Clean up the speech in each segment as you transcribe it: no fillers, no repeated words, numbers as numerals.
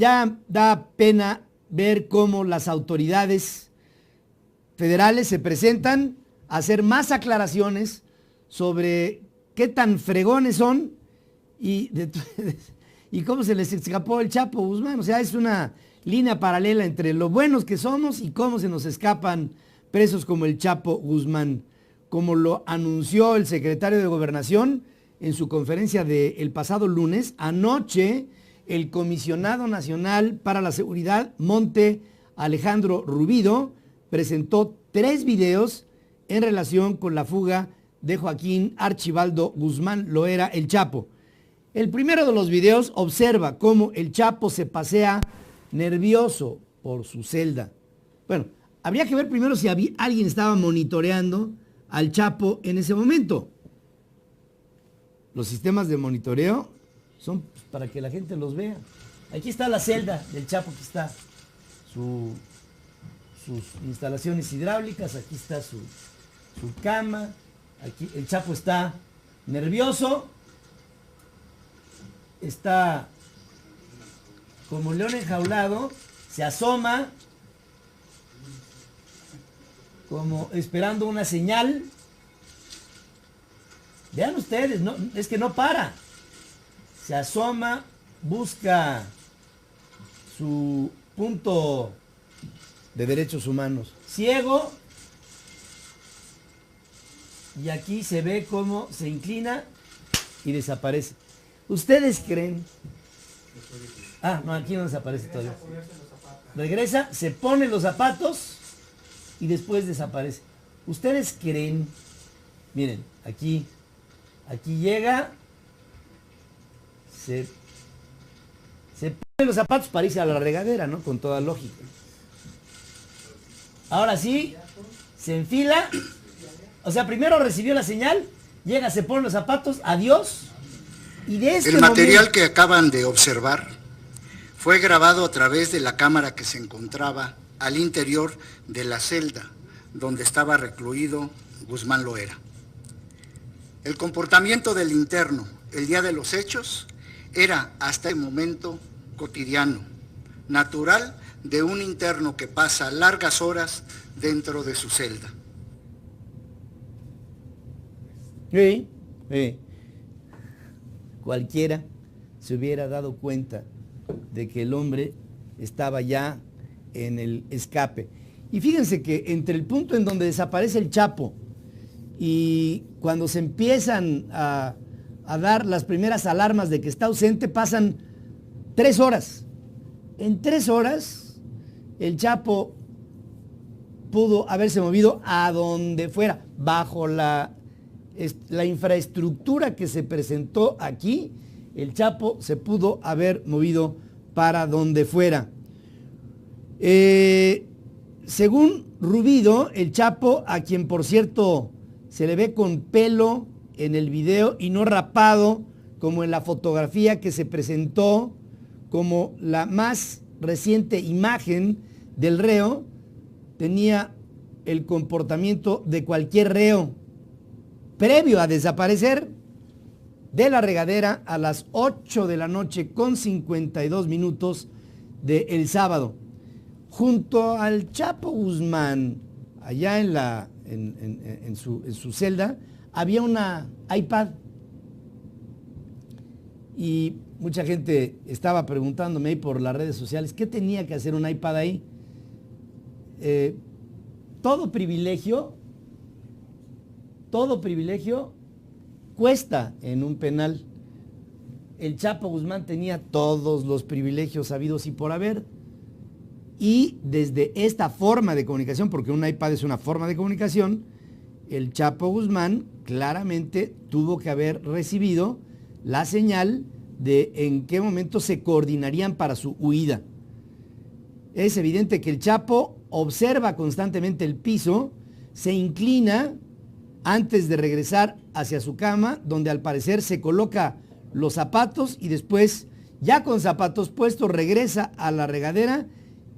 ya da pena ver cómo las autoridades federales se presentan a hacer más aclaraciones sobre qué tan fregones son y cómo se les escapó el Chapo Guzmán. O sea, es una línea paralela entre lo buenos que somos y cómo se nos escapan presos como el Chapo Guzmán, como lo anunció el secretario de Gobernación en su conferencia del pasado lunes. Anoche, el comisionado nacional para la seguridad, Monte Alejandro Rubido, presentó 3 videos en relación con la fuga de Joaquín Archibaldo Guzmán Loera, el Chapo. El primero de los videos observa cómo el Chapo se pasea nervioso por su celda. Bueno, habría que ver primero si alguien estaba monitoreando al Chapo en ese momento. Los sistemas de monitoreo son para que la gente los vea. Aquí está la celda del Chapo, aquí está sus instalaciones hidráulicas, aquí está su cama, aquí el Chapo está nervioso, está como león enjaulado, se asoma como esperando una señal. Vean ustedes, no, es que no para. Se asoma, busca su punto de derechos humanos ciego, y aquí se ve cómo se inclina y desaparece. ¿Ustedes creen? Ah, no, aquí no desaparece todavía. Regresa, se pone los zapatos y después desaparece. ¿Ustedes creen? Miren, aquí llega, se pone los zapatos para irse a la regadera, ¿no? Con toda lógica. Ahora sí, se enfila. O sea, primero recibió la señal, llega, se pone los zapatos, adiós. Y de este El material que acaban de observar fue grabado a través de la cámara que se encontraba al interior de la celda donde estaba recluido Guzmán Loera. El comportamiento del interno el día de los hechos era hasta el momento cotidiano, natural de un interno que pasa largas horas dentro de su celda. Sí. Cualquiera se hubiera dado cuenta de que el hombre estaba ya en el escape. Y fíjense que entre el punto en donde desaparece el Chapo y cuando se empiezan a dar las primeras alarmas de que está ausente, pasan 3 horas. En 3 horas, el Chapo pudo haberse movido a donde fuera, bajo la infraestructura que se presentó aquí. El Chapo se pudo haber movido para donde fuera. Según Rubido, el Chapo, a quien por cierto se le ve con pelo en el video y no rapado como en la fotografía que se presentó como la más reciente imagen del reo, tenía el comportamiento de cualquier reo previo a desaparecer de la regadera a las 8 de la noche con 52 minutos del sábado. Junto al Chapo Guzmán, allá en su celda, había una iPad. Y mucha gente estaba preguntándome ahí por las redes sociales, ¿qué tenía que hacer un iPad ahí? Todo privilegio cuesta en un penal. El Chapo Guzmán tenía todos los privilegios habidos y por haber. Y desde esta forma de comunicación, porque un iPad es una forma de comunicación, el Chapo Guzmán claramente tuvo que haber recibido la señal de en qué momento se coordinarían para su huida. Es evidente que el Chapo observa constantemente el piso, se inclina antes de regresar hacia su cama, donde al parecer se coloca los zapatos y después, ya con zapatos puestos, regresa a la regadera.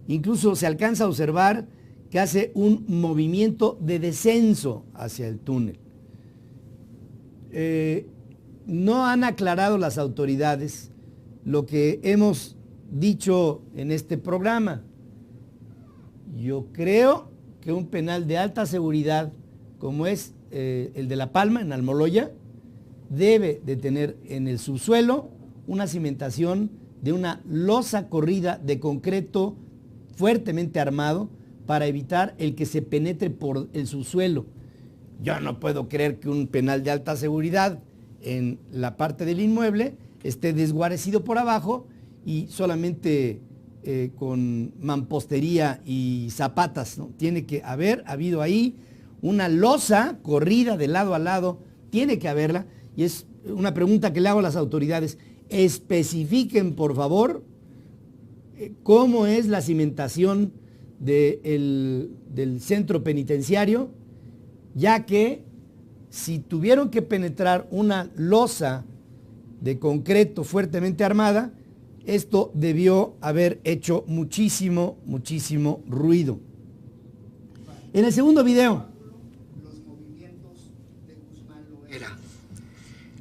Incluso se alcanza a observar que hace un movimiento de descenso hacia el túnel. No han aclarado las autoridades lo que hemos dicho en este programa. Yo creo que un penal de alta seguridad, como es el de La Palma, en Almoloya, debe de tener en el subsuelo una cimentación de una losa corrida de concreto fuertemente armado para evitar el que se penetre por el subsuelo. Yo no puedo creer que un penal de alta seguridad en la parte del inmueble esté desguarecido por abajo y solamente con mampostería y zapatas, ¿no? Tiene que haber habido ahí una losa corrida de lado a lado, tiene que haberla, y es una pregunta que le hago a las autoridades: especifiquen por favor cómo es la cimentación del centro penitenciario, ya que si tuvieron que penetrar una losa de concreto fuertemente armada, esto debió haber hecho muchísimo ruido. En el segundo video, los movimientos de Guzmán Loera.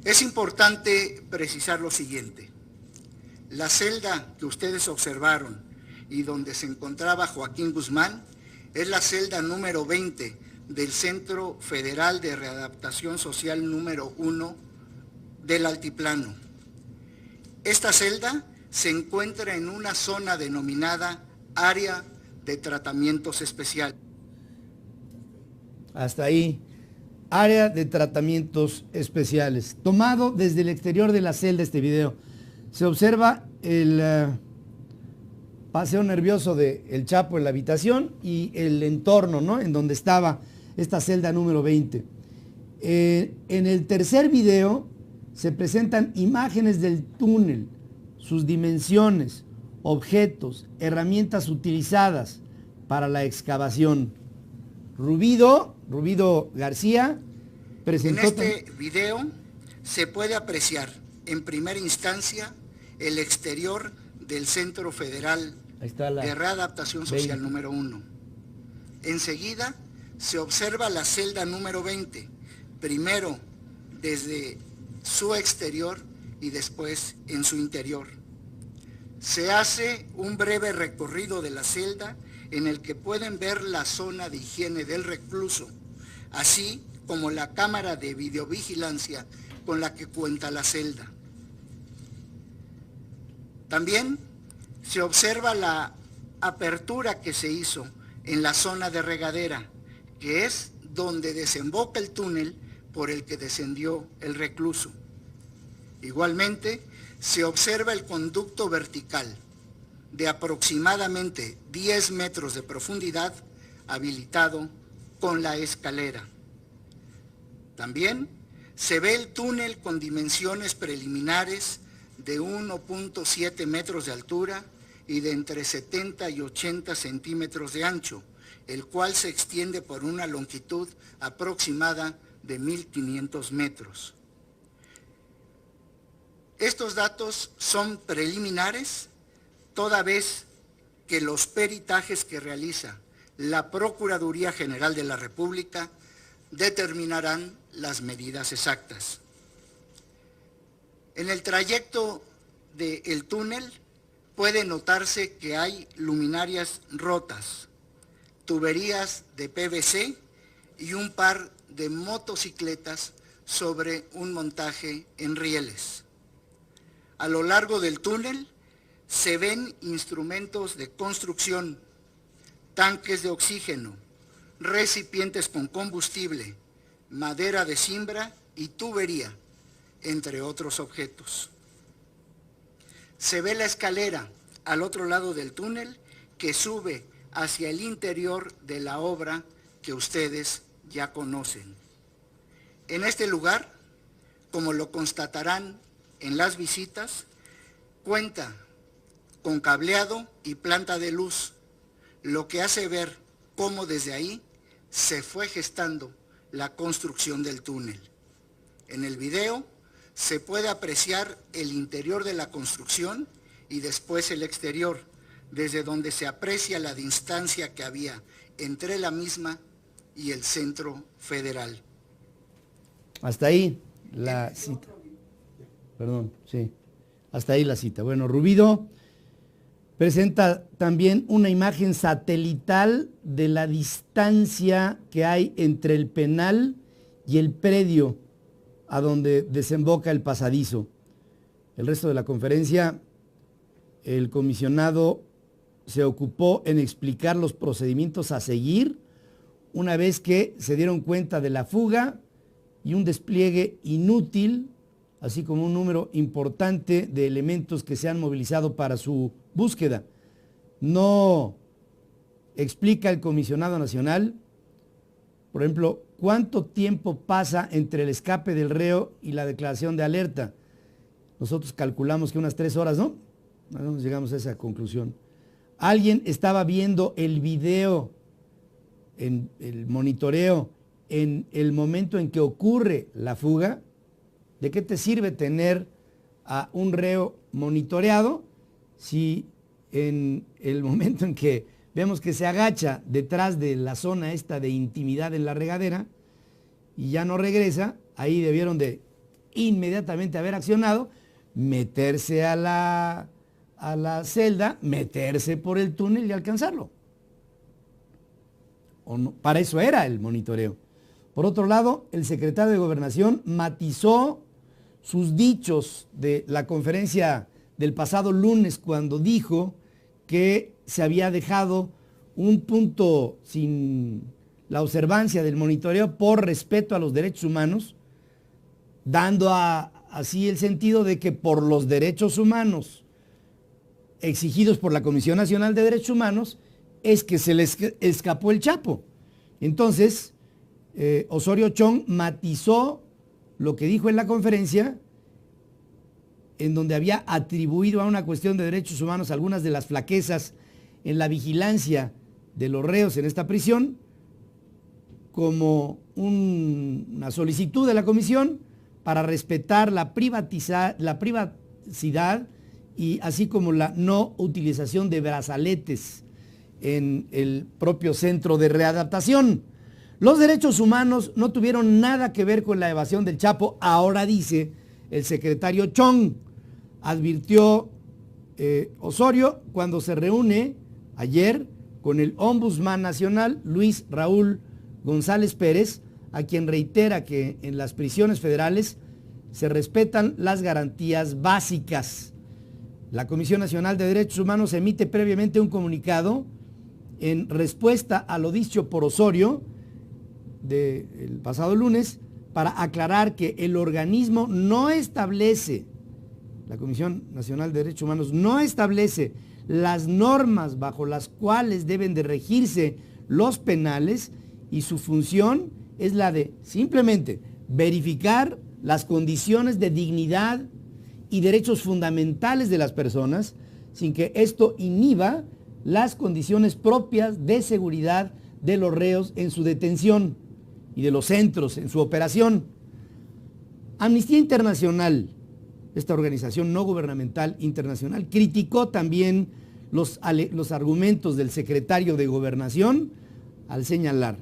Es importante precisar lo siguiente: la celda que ustedes observaron y donde se encontraba Joaquín Guzmán es la celda número 20 del Centro Federal de Readaptación Social número 1 del Altiplano. Esta celda se encuentra en una zona denominada Área de Tratamientos Especiales. Hasta ahí, Área de Tratamientos Especiales. Tomado desde el exterior de la celda este video. Se observa el paseo nervioso del Chapo en la habitación y el entorno, ¿no?, en donde estaba esta celda número 20. En el tercer video se presentan imágenes del túnel, sus dimensiones, objetos, herramientas utilizadas para la excavación. Rubido García presentó... En este video se puede apreciar en primera instancia el exterior del Centro Federal de Readaptación Social 20. número 1. Enseguida se observa la celda número 20, primero desde su exterior y después en su interior. Se hace un breve recorrido de la celda en el que pueden ver la zona de higiene del recluso, así como la cámara de videovigilancia con la que cuenta la celda. También se observa la apertura que se hizo en la zona de regadera, que es donde desemboca el túnel por el que descendió el recluso. Igualmente, se observa el conducto vertical de aproximadamente 10 metros de profundidad habilitado con la escalera. También se ve el túnel con dimensiones preliminares de 1.7 metros de altura y de entre 70 y 80 centímetros de ancho, el cual se extiende por una longitud aproximada de 1.500 metros. Estos datos son preliminares, toda vez que los peritajes que realiza la Procuraduría General de la República determinarán las medidas exactas. En el trayecto del túnel puede notarse que hay luminarias rotas, tuberías de PVC y un par de motocicletas sobre un montaje en rieles. A lo largo del túnel se ven instrumentos de construcción, tanques de oxígeno, recipientes con combustible, madera de cimbra y tubería, entre otros objetos. Se ve la escalera al otro lado del túnel que sube hacia el interior de la obra que ustedes ya conocen. En este lugar, como lo constatarán en las visitas, cuenta con cableado y planta de luz, lo que hace ver cómo desde ahí se fue gestando la construcción del túnel. En el video se puede apreciar el interior de la construcción y después el exterior, desde donde se aprecia la distancia que había entre la misma y el Centro Federal. Hasta ahí la cita. Perdón, sí. Hasta ahí la cita. Bueno, Rubido presenta también una imagen satelital de la distancia que hay entre el penal y el predio a donde desemboca el pasadizo. El resto de la conferencia, el comisionado se ocupó en explicar los procedimientos a seguir una vez que se dieron cuenta de la fuga y un despliegue inútil, así como un número importante de elementos que se han movilizado para su búsqueda. No explica el comisionado nacional, por ejemplo, cuánto tiempo pasa entre el escape del reo y la declaración de alerta. Nosotros calculamos que unas 3 horas, ¿no? No llegamos a esa conclusión. Alguien estaba viendo el video, en el monitoreo, en el momento en que ocurre la fuga. ¿De qué te sirve tener a un reo monitoreado si en el momento en que vemos que se agacha detrás de la zona esta de intimidad en la regadera y ya no regresa, ahí debieron de inmediatamente haber accionado, meterse a la celda, meterse por el túnel y alcanzarlo? ¿O no? Para eso era el monitoreo. Por otro lado, el secretario de Gobernación matizó sus dichos de la conferencia del pasado lunes cuando dijo que se había dejado un punto sin la observancia del monitoreo por respeto a los derechos humanos, dando así el sentido de que por los derechos humanos exigidos por la Comisión Nacional de Derechos Humanos es que se les escapó el Chapo. Entonces, Osorio Chong matizó lo que dijo en la conferencia, en donde había atribuido a una cuestión de derechos humanos algunas de las flaquezas en la vigilancia de los reos en esta prisión, como una solicitud de la comisión para respetar la privacidad y así como la no utilización de brazaletes en el propio centro de readaptación. Los derechos humanos no tuvieron nada que ver con la evasión del Chapo, ahora dice el secretario Chong. Advirtió Osorio cuando se reúne ayer con el Ombudsman Nacional, Luis Raúl González Pérez, a quien reitera que en las prisiones federales se respetan las garantías básicas. La Comisión Nacional de Derechos Humanos emite previamente un comunicado en respuesta a lo dicho por Osorio del pasado lunes para aclarar que el organismo no establece, la Comisión Nacional de Derechos Humanos no establece las normas bajo las cuales deben de regirse los penales y su función es la de simplemente verificar las condiciones de dignidad y derechos fundamentales de las personas sin que esto inhiba las condiciones propias de seguridad de los reos en su detención y de los centros en su operación. Amnistía Internacional, esta organización no gubernamental internacional, criticó también los argumentos del secretario de Gobernación al señalar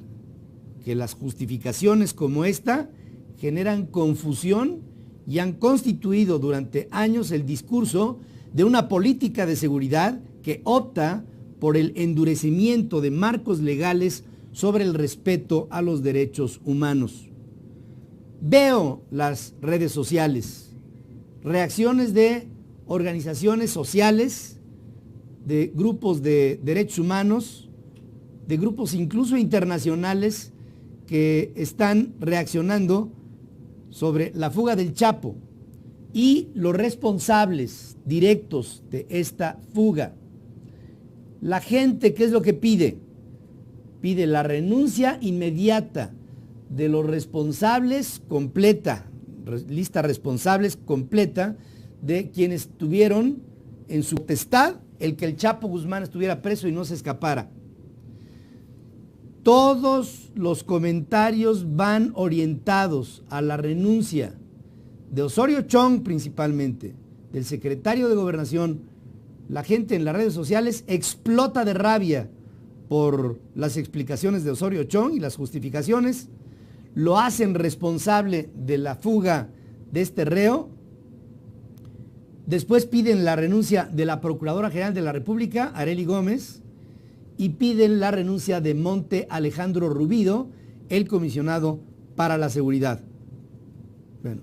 que las justificaciones como esta generan confusión y han constituido durante años el discurso de una política de seguridad que opta por el endurecimiento de marcos legales sobre el respeto a los derechos humanos. Veo las redes sociales, reacciones de organizaciones sociales, de grupos de derechos humanos, de grupos incluso internacionales que están reaccionando sobre la fuga del Chapo y los responsables directos de esta fuga. La gente, ¿qué es lo que pide? Pide la renuncia inmediata de los responsables completa, lista responsables completa de quienes tuvieron en su potestad el que el Chapo Guzmán estuviera preso y no se escapara. Todos los comentarios van orientados a la renuncia de Osorio Chong principalmente, del secretario de Gobernación. La gente en las redes sociales explota de rabia por las explicaciones de Osorio Chong y las justificaciones. Lo hacen responsable de la fuga de este reo. Después piden la renuncia de la Procuradora General de la República, Arely Gómez, y piden la renuncia de Monte Alejandro Rubido, el comisionado para la seguridad. Bueno,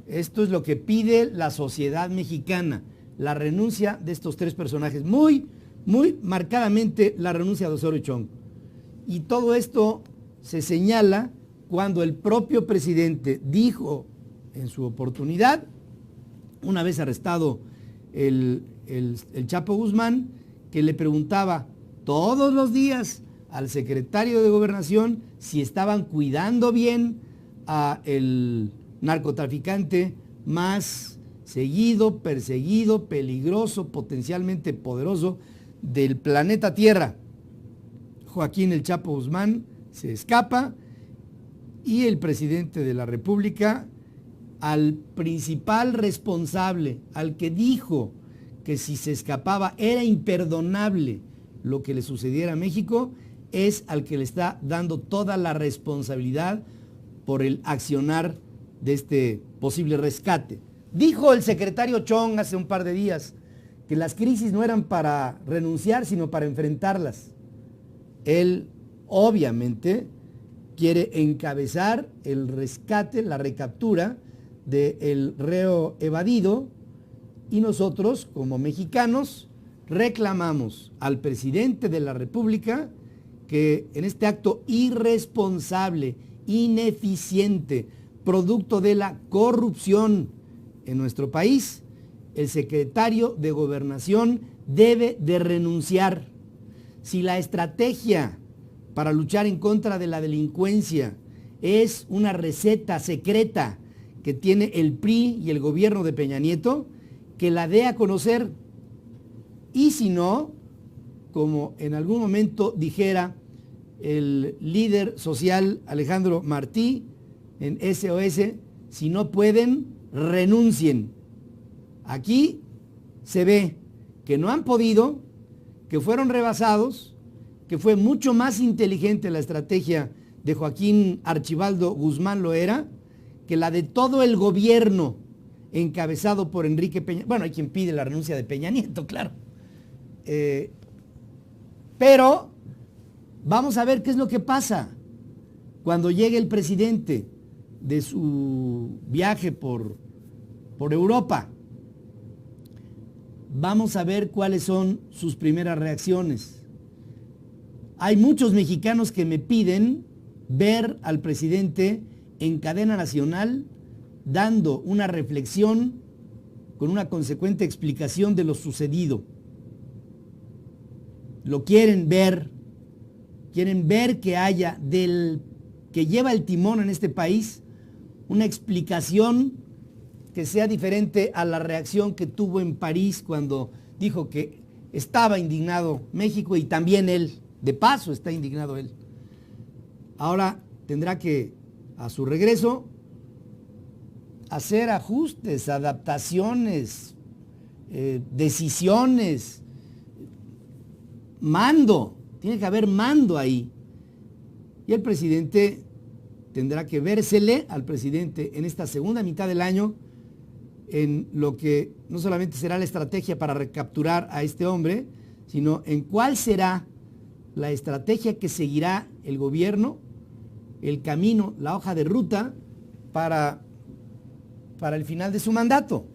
esto es lo que pide la sociedad mexicana, la renuncia de estos tres personajes, muy marcadamente la renuncia de Osorio Chong. Y todo esto se señala cuando el propio presidente dijo en su oportunidad, una vez arrestado el Chapo Guzmán, que le preguntaba todos los días al secretario de Gobernación si estaban cuidando bien a el narcotraficante más seguido, perseguido, peligroso, potencialmente poderoso del planeta Tierra. Joaquín el Chapo Guzmán se escapa y el presidente de la República, al principal responsable, al que dijo que si se escapaba era imperdonable lo que le sucediera a México, es al que le está dando toda la responsabilidad por el accionar de este posible rescate. Dijo el secretario Chong hace un par de días que las crisis no eran para renunciar, sino para enfrentarlas. Él, obviamente, quiere encabezar el rescate, la recaptura del reo evadido, y nosotros, como mexicanos, reclamamos al presidente de la República que en este acto irresponsable, ineficiente, producto de la corrupción en nuestro país, el secretario de Gobernación debe de renunciar. Si la estrategia para luchar en contra de la delincuencia es una receta secreta que tiene el PRI y el gobierno de Peña Nieto, que la dé a conocer. Y si no, como en algún momento dijera el líder social Alejandro Martí en SOS, si no pueden, renuncien. Aquí se ve que no han podido, que fueron rebasados, que fue mucho más inteligente la estrategia de Joaquín Archibaldo Guzmán Loera que la de todo el gobierno encabezado por Enrique Peña. Bueno, hay quien pide la renuncia de Peña Nieto, claro. Pero vamos a ver qué es lo que pasa cuando llegue el presidente de su viaje por Europa. Vamos a ver cuáles son sus primeras reacciones. Hay muchos mexicanos que me piden ver al presidente en cadena nacional dando una reflexión con una consecuente explicación de lo sucedido. Lo quieren ver que haya del que lleva el timón en este país una explicación que sea diferente a la reacción que tuvo en París cuando dijo que estaba indignado México y también él, de paso está indignado él. Ahora tendrá que, a su regreso, hacer ajustes, adaptaciones, decisiones, mando, tiene que haber mando ahí. Y el presidente tendrá que vérsele al presidente en esta segunda mitad del año en lo que no solamente será la estrategia para recapturar a este hombre, sino en cuál será la estrategia que seguirá el gobierno, el camino, la hoja de ruta para el final de su mandato.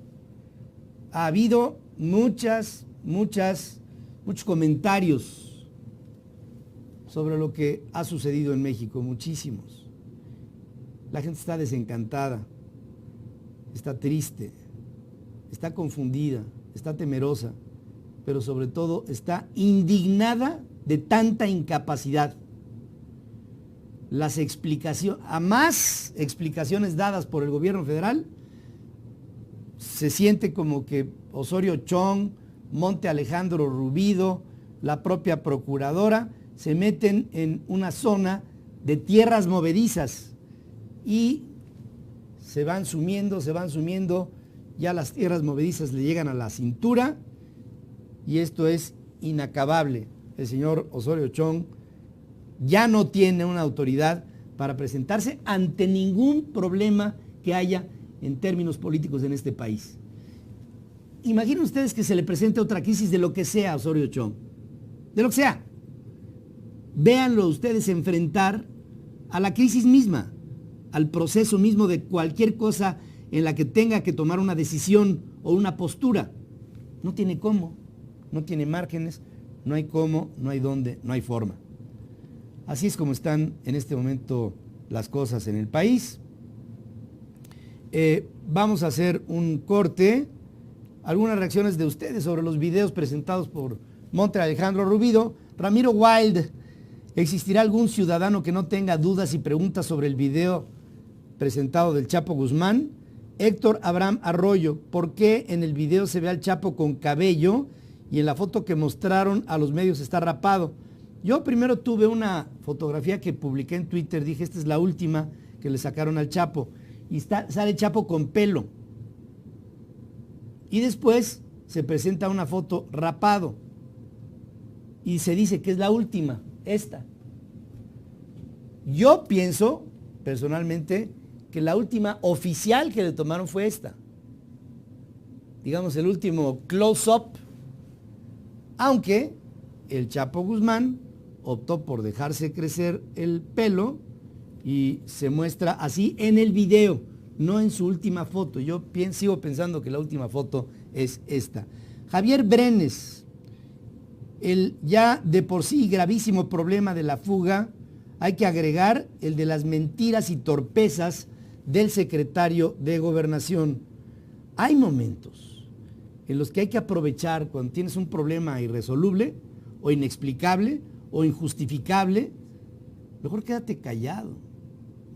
Ha habido muchos comentarios sobre lo que ha sucedido en México, muchísimos. La gente está desencantada, está triste, está confundida, está temerosa, pero sobre todo está indignada de tanta incapacidad. Las explicaciones, a más explicaciones dadas por el gobierno federal, se siente como que Osorio Chong, Monte Alejandro Rubido, la propia procuradora, se meten en una zona de tierras movedizas y se van sumiendo, ya las tierras movedizas le llegan a la cintura y esto es inacabable. El señor Osorio Chong ya no tiene una autoridad para presentarse ante ningún problema que haya en términos políticos en este país. Imaginen ustedes que se le presente otra crisis de lo que sea a Osorio Chong, de lo que sea. Véanlo ustedes enfrentar a la crisis misma, al proceso mismo de cualquier cosa en la que tenga que tomar una decisión o una postura. No tiene cómo, no tiene márgenes, no hay cómo, no hay dónde, no hay forma. Así es como están en este momento las cosas en el país. Vamos a hacer un corte. Algunas reacciones de ustedes sobre los videos presentados por Monte Alejandro Rubido. Ramiro Wild: ¿existirá algún ciudadano que no tenga dudas y preguntas sobre el video presentado del Chapo Guzmán? Héctor Abraham Arroyo: ¿por qué en el video se ve al Chapo con cabello y en la foto que mostraron a los medios está rapado? Yo primero tuve una fotografía que publiqué en Twitter, dije, esta es la última que le sacaron al Chapo, y sale Chapo con pelo. Y después se presenta una foto rapado y se dice que es la última, esta. Yo pienso, personalmente, que la última oficial que le tomaron fue esta. Digamos, el último close-up. Aunque el Chapo Guzmán optó por dejarse crecer el pelo y se muestra así en el video, no en su última foto. Yo sigo pensando que la última foto es esta. Javier Brenes: el ya de por sí gravísimo problema de la fuga, hay que agregar el de las mentiras y torpezas del secretario de Gobernación. Hay momentos en los que hay que aprovechar cuando tienes un problema irresoluble o inexplicable o injustificable. Mejor quédate callado,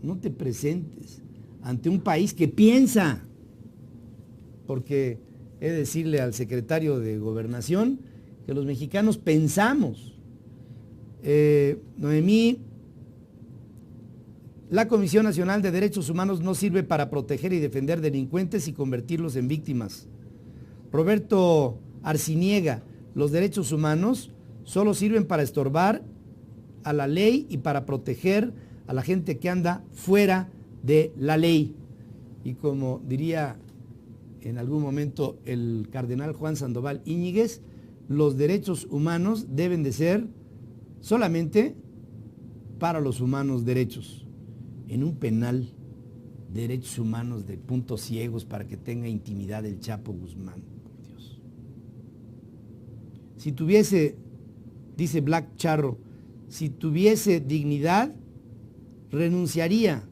no te presentes ante un país que piensa, porque he de decirle al secretario de Gobernación que los mexicanos pensamos. Noemí: la Comisión Nacional de Derechos Humanos no sirve para proteger y defender delincuentes y convertirlos en víctimas. Roberto Arciniega: los derechos humanos solo sirven para estorbar a la ley y para proteger a la gente que anda fuera de la ley. Y como diría en algún momento el cardenal Juan Sandoval Íñiguez, los derechos humanos deben de ser solamente para los humanos derechos. En un penal, derechos humanos de puntos ciegos para que tenga intimidad el Chapo Guzmán. Por Dios. Si tuviese, dice Black Charro, si tuviese dignidad, renunciaría.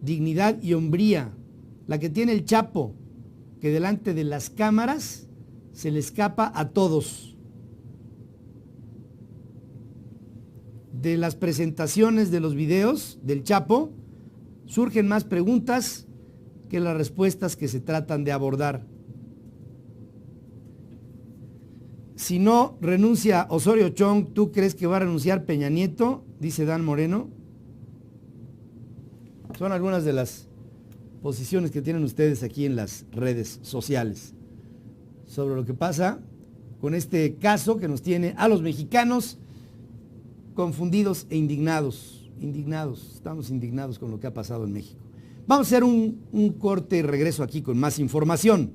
Dignidad y hombría, la que tiene el Chapo, que delante de las cámaras se le escapa a todos. De las presentaciones de los videos del Chapo surgen más preguntas que las respuestas que se tratan de abordar. Si no renuncia Osorio Chong, ¿tú crees que va a renunciar Peña Nieto?, dice Dan Moreno. Son algunas de las posiciones que tienen ustedes aquí en las redes sociales sobre lo que pasa con este caso que nos tiene a los mexicanos confundidos e indignados. Estamos indignados con lo que ha pasado en México. Vamos a hacer un corte y regreso aquí con más información.